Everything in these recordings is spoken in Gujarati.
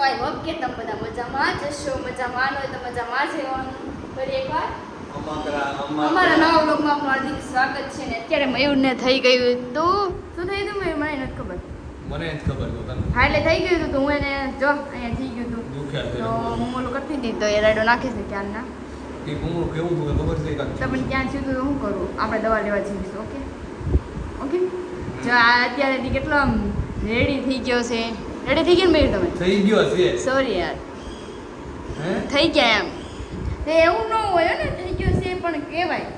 આઈ હોપ કે તમે બધા મજામાં જ હશો. મજામાં હોય તો મજામાં જ રહેવાનું. ફરી એકવાર અમારા નવા બ્લોગમાં આપનું હાર્દિક સ્વાગત છે. ને અત્યારે મયુરને થઈ ગયું તો શું થઈ ગયું મયુર? મને નથી ખબર. મને જ ખબર નહોતું. હા એટલે થઈ ગયું હતું તો હું એને જો અહીંયા થઈ ગયું હતું તો હું ઓલું કરતી હતી તો એ રાઈડો નાખીશ ને ક્યારના કે કુમળું કેવું હતું ખબર છે કે તમને ક્યાં થયું તો શું કરું? આપણે દવા લેવા જઈશું. Okay okay. જો આ અત્યારેથી કેટલો આમ રેડી થઈ ગયો છે. રેડી થઈ ગયા ને મયુર તમે? થઈ ગયો છે. સોરી યાર, હે થઈ ગયા એમ તે એવું ન હોય ને. થઈ ગયો છે પણ કહેવાય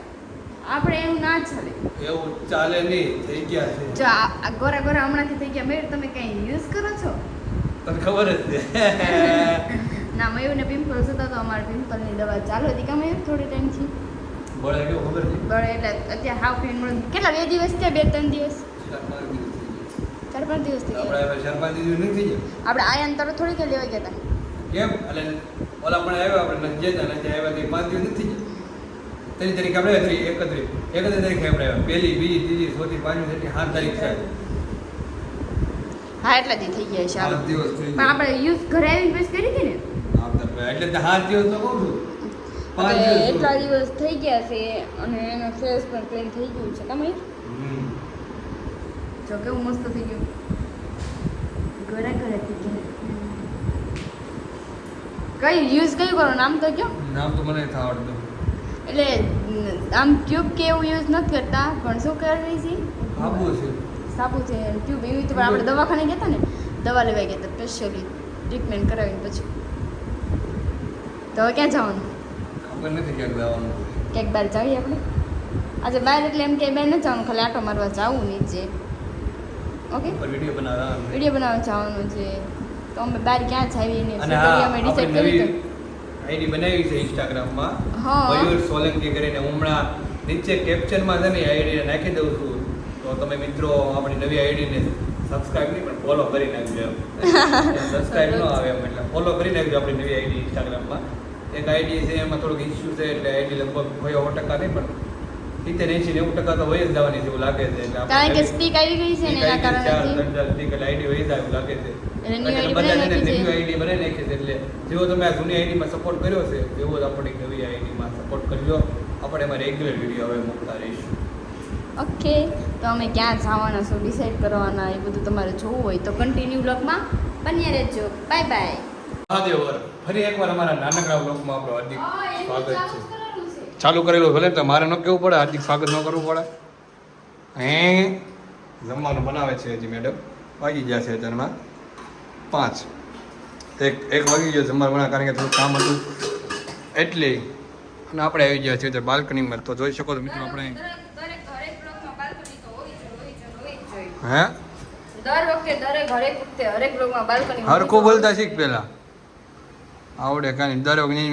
આપણે એવું ના ચાલે. એવું ચાલે નહીં. થઈ ગયા છે. જો આ ગોરા ગોરા હમણાંથી થઈ ગયા. મયુર તમે કંઈ યુઝ કરો છો? તને ખબર જ છે. ના, મયુરને પિમ્પલ્સ હતા તો અમારે પિમ્પલની દવા ચાલુ હતી. કામ મયુર થોડી ટાઈમથી બળે કેવું ખબર છે? બળે એટલે અત્યારે હાવ ક્લીન મળે. કેટલા 2 દિવસ થયા? 2-3 દિવસ? 4-5 દિવસ થઈ ગયા. આપણે 4-5 દિવસ નહીં થઈ ગયા. આપણે આયાન તરત થોડી કે લેવા ગયા હતા. કેમ એટલે ઓલા પણ આવ્યા આપણે નજે હતા નજે આવ્યા તે 5 દિવસ નથી ગયા. તેની તારીખ આપણે 31 તારીખે આપણે આવ્યા. પહેલી બીજી ત્રીજી ચોથી પાંચમી છઠ્ઠી 7 તારીખ છે. હા એટલાથી થઈ ગયા છે. 7 દિવસ થઈ પણ આપણે યુઝ ઘરે આવીને પછી કરી હતી ને એટલે 7 દિવસ તો કહું છું. 5 દિવસ એટલા દિવસ થઈ ગયા છે અને એનો ફેસ પણ ક્લીન થઈ ગયું છે. તમે જો કેવું મસ્ત થઈ ગયું. ઘરે ઘરે થઈ ગયું. કઈ યુઝ કયું કરો? નામ તો કયો? નામ તો મને નથી આવડતું. એટલે આમ ટ્યુબ કે એવું યુઝ નથી કરતા પણ શું કરવી છે? આબુ છે. સાબુ છે ટ્યુબ એવી તો આપણે દવાખાને ગયા હતા ને દવા લેવા ગયા હતા સ્પેશિયલી ટ્રીટમેન્ટ કરાવીને પછી. તો હવે ક્યાં જવાનું? ખબર નથી ક્યાંક જવાનું. ક્યાંક બહાર જઈએ આપણે આજે બહાર? એટલે એમ કે બહાર નથી જવાનું, ખાલી આટો મારવા જવું નીચે. ઓકે, પર વિડિયો બનાવવા જવાનું છે તો અમે બહાર ક્યાં જઈએ ને અને અમે ડિસાઈડ કરી નવી આઈડી બનાવી છે ઇન્સ્ટાગ્રામમાં. હા. મયુર સોલંકી કરીને હમણાં નીચે કેપ્શનમાં છે ને આઈડી નાખી દઉં છું તો તમે મિત્રો આપણી નવી આઈડીને સબસ્ક્રાઇબ નહીં પણ ફોલો કરી નાખજો. સબસ્ક્રાઇબ ન આવે એમ એટલે ફોલો કરી નાખજો આપણી નવી આઈડી ઇન્સ્ટાગ્રામમાં. એક આઈડી છે એમાં થોડુંક ઇસ્યુ છે એટલે આઈડી લગભગ 90% નહીં પણ 70-80-90% તો હોય જ જવાની છે એવું લાગે છે. એટલે કારણ કે સ્ટીક આવી ગઈ છે ને એના કારણે આઈડી હોય જાય એવું લાગે છે. એટલે new ID બધા બનાવી નાખી છે. નવી આઈડી બનાવી નાખી છે એટલે જેવો તમે આ જૂની આઈડીમાં સપોર્ટ કર્યો છે એવો જ આપણી નવી આઈડીમાં સપોર્ટ કરજો. આપણે એમાં રેગ્યુલર વિડીયો હવે મૂકતા રહીશું. ઓકે, તો અમે ક્યાં જવાના છો ડિસાઈડ કરવાના એ બધું તમારે જોવું હોય તો કન્ટિન્યુ બ્લોગમાં બન્યા રહેજો. Bye bye. મહાદેવર ફરી એકવાર અમારા નાનકડા બ્લોગમાં આપણો હાર્દિક સ્વાગત છે. ચાલુ કરેલું ભલે તો મારે ન કહેવું પડે, હાર્દિક સ્વાગત ન કરવું પડે. જમવાનું બનાવે છે હજી મેડમ. વાગી ગયા છે અત્યારમાં 5. એક વાગી ગયો જમવાનું બનાવે કારણ કે થોડું કામ હતું એટલે. અને આપણે આવી ગયા છીએ બાલ્કનીમાં તો જોઈ શકો છો મિત્રો આપણે. હે દર વખતે હરેક બ્લોગમાં બાલ્કની હરખું બોલતા શીખ પેલા આવડે કાંઈ દરેક વખતે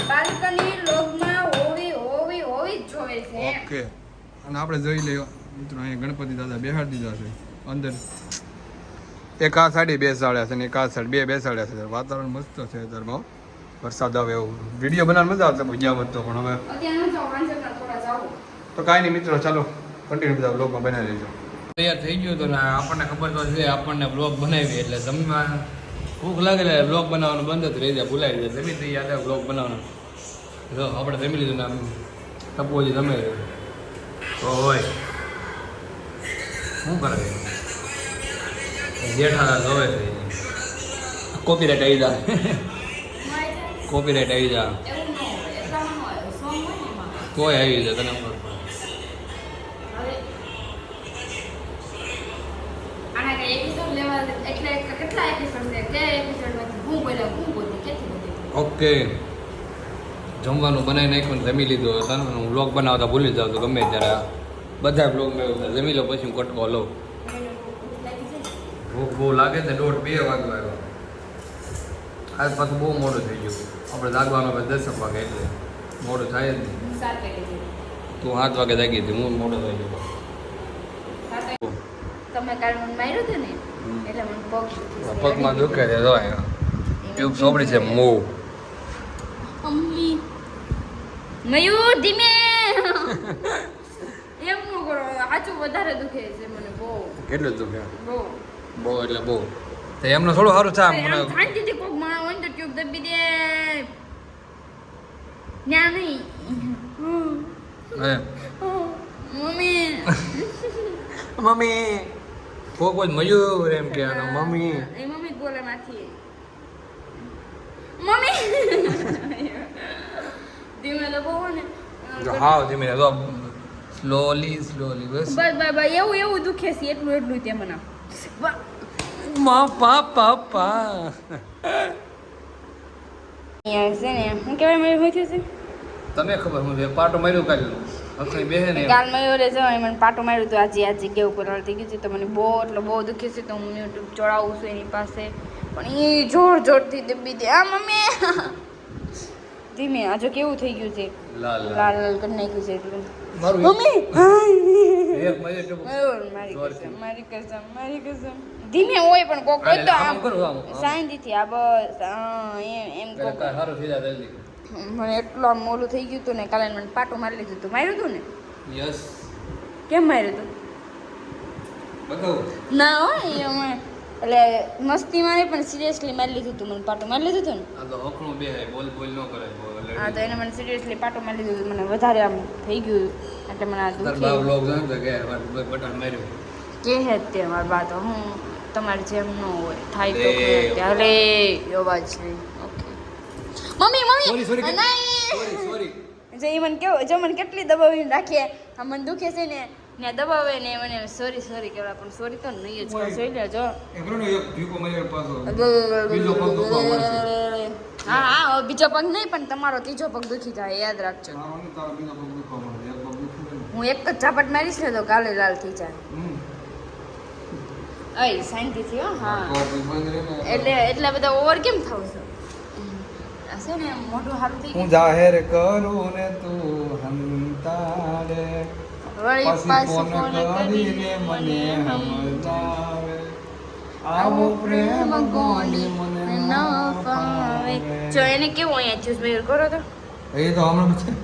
બાલ્કની બ્લોગમાં હોવી જ જોઈએ છે. ઓકે. અને આપણે જોઈ લઈએ મિત્રો અહીંયા ગણપતિ દાદા બેસાડી દીધા છે અંદર. એક આ સાઈડે બેસાડ્યા છે ને એક આ સાઈડ 2 બેસાડ્યા છે. વાતાવરણ મસ્ત છે અત્યારમાં. વરસાદ આવે એવું વિડીયો બનાવવાની મજા આવશે ગયા તો પણ હવે તો કાંઈ નહીં મિત્રો ચાલો કન્ટિન્યુ બધા બ્લોગમાં બનાવી લેજો. તૈયાર થઈ ગયું તો ને આપણને ખબર તો છે આપણને બ્લોગ બનાવી એટલે જમવા ભૂખ લાગે એટલે બ્લોગ બનાવવાનું બંધ જ રહી જાય, ભૂલાઈ જાય. જમી થઈ યાદ આવે બ્લોગ બનાવવાનું. જો આપણે જમી લીધું ને આમ ટપોજી જમે તો હોય શું કરે જેઠાલાલ જોવે છે. કોપીરાઇટ આવી જાય. કોપીરાઇટ આવી જાય તોય આવી જાય તને ઓકે. જમવાનું બનાવી નાખ્યું જમી લીધું તને હું બ્લોગ બનાવતા ભૂલી જાઉં તો ગમે ત્યારે બધા બ્લોગ મેં જમી લો પછી હું કટકો લઉં. ભૂખ બહુ લાગે છે. 1:30-2 વાગવા આવ્યો. આજ પાછું બહુ મોડું થઈ ગયું. આપણે જાગવાનું 10 વાગે એટલે મોડું થાય જ નહીં. તું 7 વાગે જાગી હતી, હું મોડો થઈ ગયો. તમે કાલ મને માર્યું હતું ને એટલે મને પગમાં દુખે છે. જો ટ્યુબ સોપડી છે મો અમ્મી મયુર ધીમે એમ ન કરો. સાચું વધારે દુખે છે મને બહુ. કેટલું દુખે? બહુ બહુ એટલે બહુ તો એમનો થોડું સારું છે આમ મને શાંતિથી કોક માણસ હોય ને તો ટ્યુબ દબી દે ના નહીં હે મમ્મી મમ્મી કોઈ મયુર એમ કે મમ્મી એ મમ્મી બોલે માથી મમ્મી ધીમે તો બહુ ને જો હાવ ધીમે તો સ્લોલી બસ બસ એવું દુખે છે એટલું તે મને મા પાપા યાર છે ને હું કહેવાય મારી હોય છે તમે ખબર હું પાટો માર્યો કાઢ્યો અખણી બેહે ને કાલ મયુરે જવાય મને પાટો માર્યું તો આજે કેવું કરાર થઈ ગયું છે તો મને બહુ દુખે છે તો હું યુટ્યુબ ચડાવું છું એની પાસે પણ એ જોરથી દબી દે આ મમ્મી ધીમે આજે કેવું થઈ ગયું છે લાલ લાલ કરી નાખ્યું છે એટલે મારું મમ્મી એક મજે તો મયુર મારી કસમ ધીમે હોય પણ કોક હોય તો આમ શાંતિથી આ બસ એમ કોક કાઈ હારો થઈ જાય જલ્દી મને એટલું આમ મોલું થઈ ગયું હતું ને કાલે મને પાટો મારી લીધું હતું માર્યું હતું ને યસ કેમ માર્યું હતું બતાવો ના હોય અમે એટલે મસ્તી મારી પણ સિરિયસલી મારી લીધું હતું મને પાટો મારી લીધું હતું ને આ તો હકણું બેહે બોલ ન કરે હા તો એને મને સિરિયસલી પાટો મારી લીધું હતું મને વધારે આમ થઈ ગયું એટલે મને આ તાર દુખી બાપ લોગ જાણતો કે બટન માર્યું કે હે તે મારી વાત હું તમારી જેમ ન હોય થાય તો ત્યારે અવાજ છે ઓકે મમ્મી સોરી નહીં જે ઈ મને કેવું જો મને કેટલી દબાવીને રાખીએ આ મને દુખે છે ને ને દબાવે ને મને સોરી કહેવાય પણ સોરી તો નહીં જ કહું જોઈ લેજો એકનો એક ભીકો માર્યો પાછો બીજો પગ દુખવા મળશે હા બીજો પગ નહીં પણ તમારો ત્રીજો પગ દુખી જાય યાદ રાખજો મારો ને તારો બીજો પગ દુખવા મળશે એક પગ દુખી હું એક જ ઝાપટ મારીશ ને તો કાલે લાલ થઈ જાય અય શાંતિથી હો હા એટલે બધા ઓવર કેમ થાવ છો હશે ને મોઢું હારું થઈ હું જાહેર કરું ને તું હંતાડે વળી પછી ફોન કરીને મને સમજાવે આવો પ્રેમ ગોની મને ન ફાવે જો એને કેવું અહીંયા ચૂસ મેર કરો તો એ તો હમણાં છે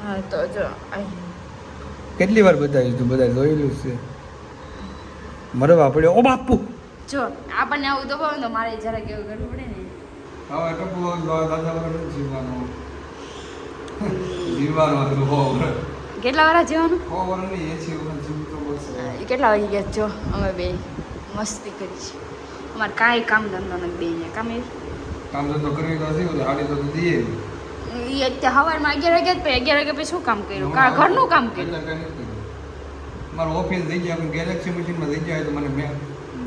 હા તો જો કેટલી વાર બતાવ્યું તું બધા જોયેલું છે મરવા પડ્યો ઓ બાપુ જો આપણને આવું દબાવે તો મારે જરા કેવું કરવું પડે ને હવે ટપુ દાદા વગર જીવવાનું જીવવાનું કેટલા વાર જવાનું ખબર નહીં એ જીવન જીવ તો બસ કેટલા વાગી ગયા જો અમે બે મસ્તી કરી છે અમારે કાંઈ કામ ધંધો નથી બે ને કામ કામ તો કરવી તો હશે હાડી તો દઈએ એ અત્યારે સવારમાં 11 વાગ્યા પછી 11 વાગ્યા પછી શું કામ કર્યું ઘરનું કામ કર્યું મારું ઓફિસ થઈ ગયા ગેલેક્સી મશીનમાં થઈ જાય તો મને મેં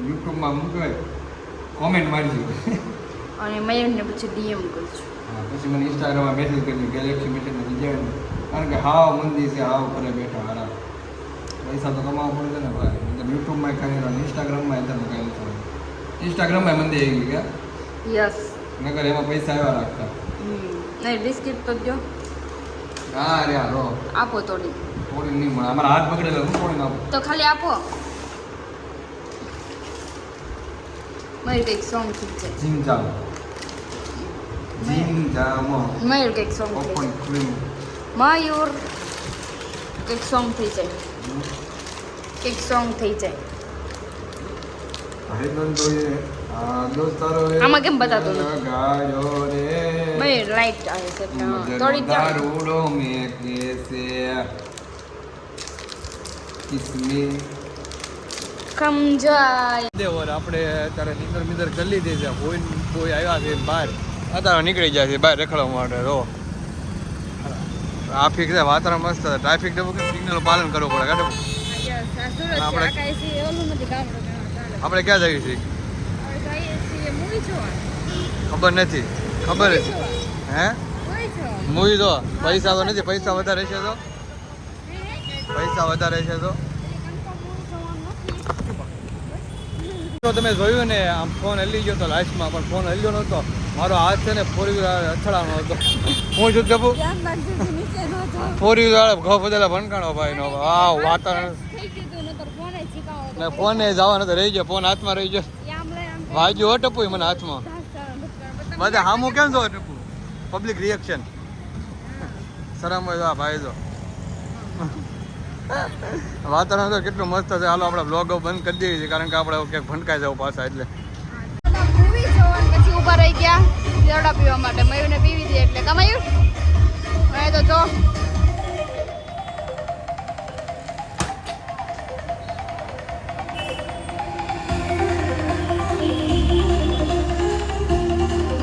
યુટ્યુબમાં મૂકવાય કોમેન્ટ મારજો અને મયુરને પછી ડીએમ કરજો હા પછી મને ઇન્સ્ટાગ્રામમાં મેસેજ કરજો ગેલેક્સી મશીનમાં થઈ જાય કારણ કે હાવ મંદી છે હાવ કરે બેઠા હારા પૈસા તો કમાવા પડે છે ને ભાઈ મતલબ યુટ્યુબમાં ખાલી ઇન્સ્ટાગ્રામમાં અત્યારે કાંઈ નથી ઇન્સ્ટાગ્રામમાં મંદી આવી ગઈ કે યસ નકર એમાં પૈસા આવ્યા રાખતા નહીં ડિસ્કિટ તો દો હા રે હાલો આપો થોડી થોડી નહીં મળે અમારા હાથ પકડેલા હું થોડી આપો તો ખાલી આપો મયુર કંઈક સોંગ ઠીક છે જીમ જામ મયુર કંઈક સોંગ ઓપન ક્લીન મયુર કંઈક સોંગ થઈ જાય કંઈક સોંગ થઈ જાય આમાં કેમ બતાતું નથી? મયુર લાઈટ આવે છે થોડી દારૂડો મેં કેસે કિસમે સમજાય દેવર આપણે અત્યારે નીંદર કરી લીધી છે કોઈ આવ્યા છે બહાર અત્યારે નીકળી જાય છે બહાર રખડવા માટે રો ટ્રાફિક છે વાતાવરણ મસ્ત છે ટ્રાફિક તો સિગ્નલનું પાલન કરવું પડે કાઢવું આપણે ક્યાં જઈએ છીએ ખબર નથી ખબર જ હે મૂવી તો પૈસા તો નથી પૈસા વધારે છે તો પૈસા વધારે છે તો તમે જોયું ને આમ ફોન હલી ગયો તો લાસ્ટમાં પણ ફોન હલ્યો નહોતો મારો હાથ છે ને ફોર વ્હીલર અથડાનો હતો હું શું કહેવું ફોર વ્હીલર ઘઉં બદલા ભણકાણો ભાઈ નો વાવ વાતાવરણ ફોન એ જવાનો તો રહી ગયો ફોન હાથમાં રહી ગયો વાગ્યો હો ટપુ મને હાથમાં બધા હામું કેમ જો ટપુ પબ્લિક રિએક્શન શરમ હોય ભાઈ જો વાતાવરણ તો કેટલું મસ્ત છે. હાલો આપણે બ્લોગ બંધ કરી દઈએ છીએ કારણ કે આપણે ક્યાંક ભટકાઈ જવું પાછા એટલે. મૂવી જોવાનું પછી ઊભા રહી ગયા દોડા પીવા માટે. મયુરને પીવી હતી એટલે કમાયું હવે તો જો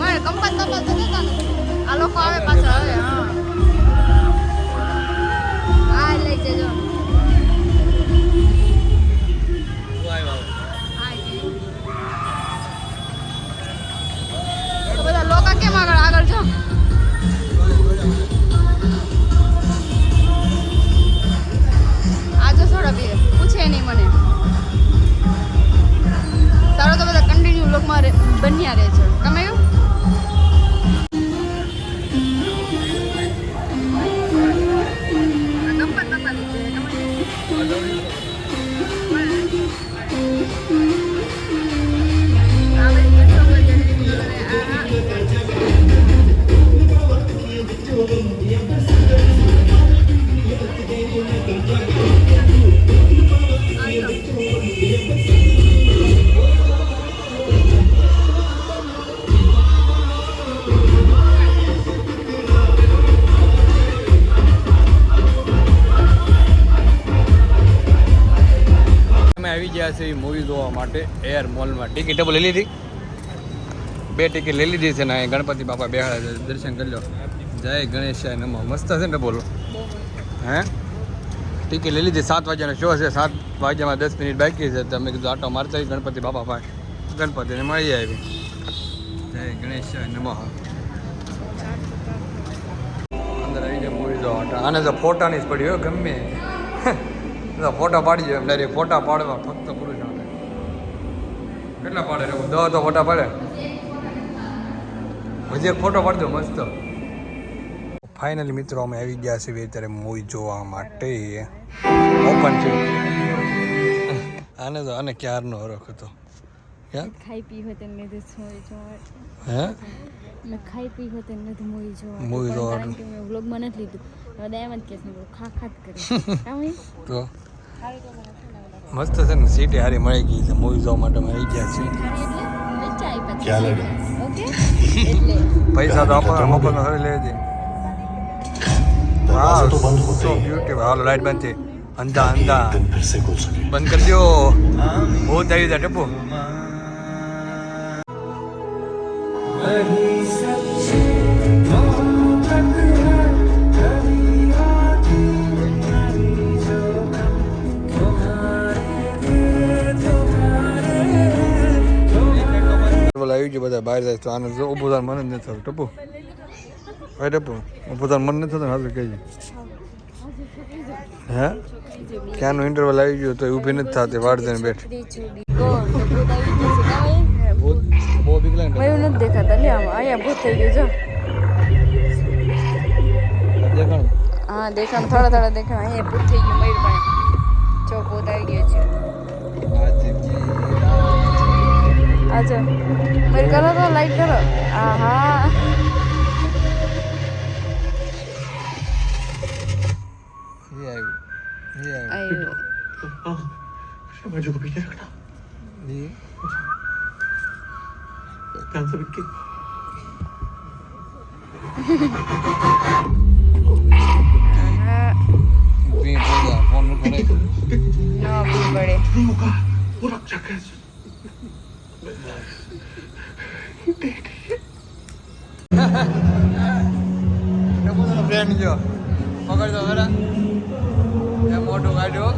મારે કંપાસ તપાસ તો જતા નથી. આ લોકો આવે પાછા હવે. હા લઈ જજો. બધા લોકો કેમ આગળ જો. આજો થોડા પીએ પૂછે નહીં મને. તારો તો બધા કન્ટિન્યુ લોકમાં બન્યા રહે છે. કમાયું આવી ગયા છે મૂવી જોવા માટે એર મોલમાં. ટિકિટ લઈ લીધી, 2 ટિકિટ લઈ લીધી છે ને અહીં ગણપતિ બાપા બેહાડે છે. દર્શન કરી લો. જય ગણેશાય નમઃ. મસ્ત છે ને બોલો. હે ટિકિટ લઈ લીધી. 7 વાગ્યાનો શો છે. 7 વાગ્યામાં 10 મિનિટ બાકી છે. તમે કીધું આટો મારતા ગણપતિ બાપા પાસે ગણપતિને મળી આવી. જય ગણેશાય નમઃ. અંદર આવી જાય મૂવી જોવા માટે. આને તો ફોટાની જ પડી હોય ગમે ફોટા પાડી જાય ડાયરેક્ટ. ફોટા પાડવા ફક્ત પુરુષ આવે. કેટલા પાડે? 10 તો ફોટા પાડે. હજી એક ફોટો પાડજો મસ્ત. ફાઇનલી મિત્રો અમે આવી ગયા છીએ અત્યારે મૂવી જોવા માટે. ઓપન છે આને તો. આને ક્યારનો હરખ હતો. ખાઈ પી હોય તેને મૂવી જોવા. હે મેં ખાઈ પી હોય તેને મૂવી જોવા. મૂવી જોવા કારણ કે મેં વ્લોગમાં નથી લીધું. હવે એમ જ કે ખા ખાત કરે તો મસ્ત છે ને. સીટે હારી મળી ગઈ છે. મૂવી જોવા માટે અમે આવી ગયા છીએ. પૈસા તો આપણને મફતમાં હરી લઈ દે. હા સો બ્યુટીફુલ. હાલો લાઈટ બંધ છે. અંધા અંધા બંધ કરી દો. બહુ આવી જાય ટપુ. આવી ગયું બધા બહાર જાય તો આને જો ઊભું થવાનું મન જ નથી થતું. ટપુ ભાઈ ટપુ ઊભું થવાનું મન નથી થતું. હાલ કહીએ હે ક્યાંનું ઇન્ટરવલ આવી ગયું તો ઊભી નથી થતી. વાડ જઈને બેઠ. બહુ બીક લાગે. મયુર નથી દેખાતા લે આમાં. અહીંયા ભૂત થઈ ગયું જો. દેખાણ. હા દેખાણ. થોડા થોડા દેખાણ. અહીંયા ભૂત થઈ ગયું મયુર પાસે. જો ભૂત આવી ગયો છે. આજો મયુર કરો તો લાઈક કરો. આહા આવ્યું. बाजू को पीछे रखना ध्यान से बिक्की फोन खड़े ना भी बड़े होगा वो रख जाके फ्रेंड जो पकड़ दो जरा ये मोटो गाड़ियो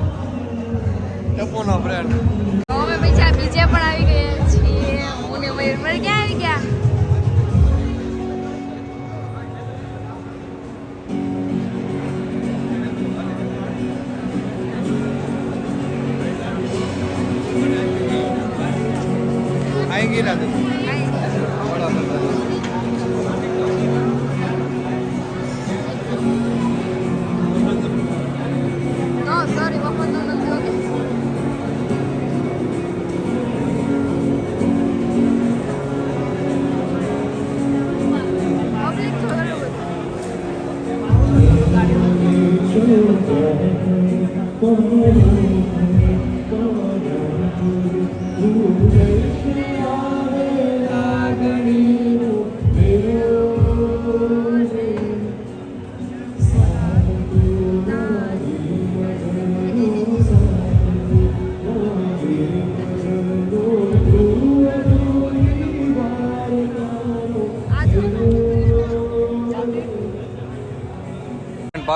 ટપુનો ફ્રેન્ડ. અમે બીજા પણ આવી ગયા છીએ. હું ને મયુર પર ક્યાં આવી ગયા? આઈ ગઈ ના નો સોરી વફા નો નથી ઓકે.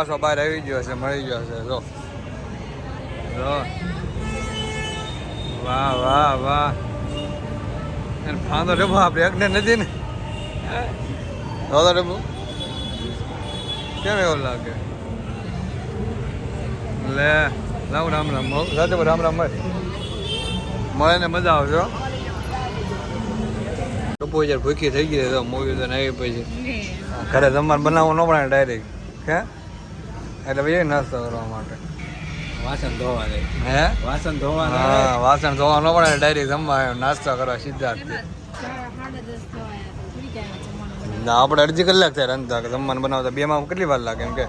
પાછો બહાર આવી ગયો છે, મળી ગયો છે. જો વાહ વાહ વાહ. એને ફાંદો ડબ્બો આપણે એકને નથી ને. ધોતો ડબ્બો કેમ એવું લાગે? લે રામ રામ રામ રાતે રામ રામ મળે ને મજા આવશે. ટપ્પુ જ્યારે ભૂખી થઈ ગઈ તો મૂવી તો આવી પછી ઘરે જમવાનું બનાવવું ન પડે ડાયરેક્ટ. હે એટલે ભાઈ નાસ્તો કરવા માટે વાસણ ધોવા દે. હે વાસણ ધોવા હા વાસણ ધોવા ન પડે ડાયરેક્ટ જમવા નાસ્તો કરવા સિદ્ધાર્થ. ના આપણે અડધી કલાક થાય રંધતા જમવાનું બનાવતા 2 માં કેટલી વાર લાગે એમ કે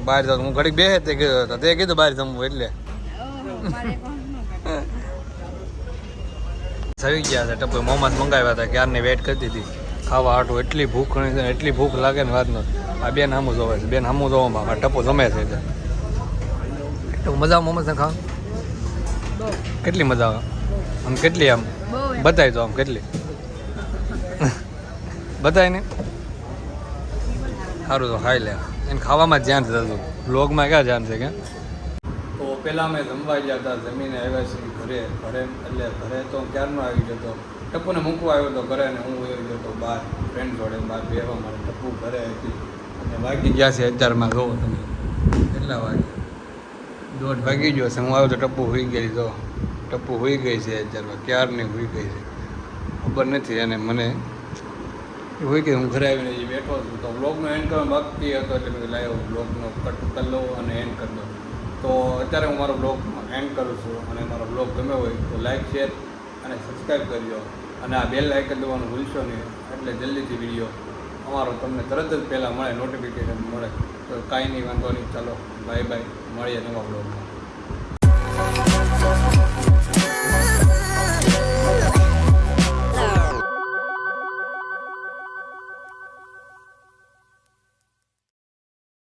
બહાર જાવ. હું ઘડીક બે તે કીધું તે કીધું બહાર જમવું એટલે થઈ ગયા છે. ટપ્પુ મોમસ મંગાવ્યા હતા ક્યારની વેઇટ કરતી હતી ખાવા હાટું. એટલી ભૂખ એટલી ભૂખ લાગે ને વાત નથી. આ બેન સામું જોવે છે, બેન સામું જોવામાં આ ટપ્પુ જમે છે. મજા આવે મોમસ ને ખાવા? કેટલી મજા આવે આમ? કેટલી આમ બતાવી દો આમ કેટલી બતાય ને સારું તો ખાઈ લે. એને ખાવામાં જ ધ્યાન છે હતું, બ્લોગમાં ક્યાં ધ્યાન છે કે? તો પહેલાં અમે જમવા ગયા હતા, જમીને આવ્યા છીએ ઘરે. એટલે ઘરે તો ક્યારનો આવી ગયો હતો. ટપ્પુને મૂકવા આવ્યો હતો ઘરે ને હું આવી ગયો હતો બહાર ફ્રેન્ડ જોડે બહાર બેહવા માટે. ટપ્પુ ઘરે હતી અને વાગી ગયા છે 11 જોવો તમે કેટલા વાગે 1:30 વાગી ગયો છે. હું આવ્યો તો ટપ્પુ હોઈ ગયેલી. તો ટપ્પુ હોઈ ગઈ છે 11 ક્યારની હોઈ ગઈ છે ખબર નથી. અને મને હોય કે હું ઘરે આવીને જે બેઠો છું તો વ્લોગનો એન્ડ કરવા બાકી હતો એટલે મેં લાવ્યો વ્લોગનો કટ કરી લો અને એન્ડ કરી દો. તો અત્યારે હું મારો વ્લોગ એન્ડ કરું છું. અને મારો વ્લોગ ગમે હોય તો લાઈક શેર અને સબસ્ક્રાઈબ કરજો. અને આ બેલ આઇકન દબાવવાનું ભૂલશો નહીં એટલે જલ્દીથી વિડીયો અમારો તમને તરત જ પહેલાં મળે, નોટિફિકેશન મળે. તો કાંઈ નહીં, વાંધો નહીં. ચાલો બાય બાય, મળીએ નવા વ્લોગમાં.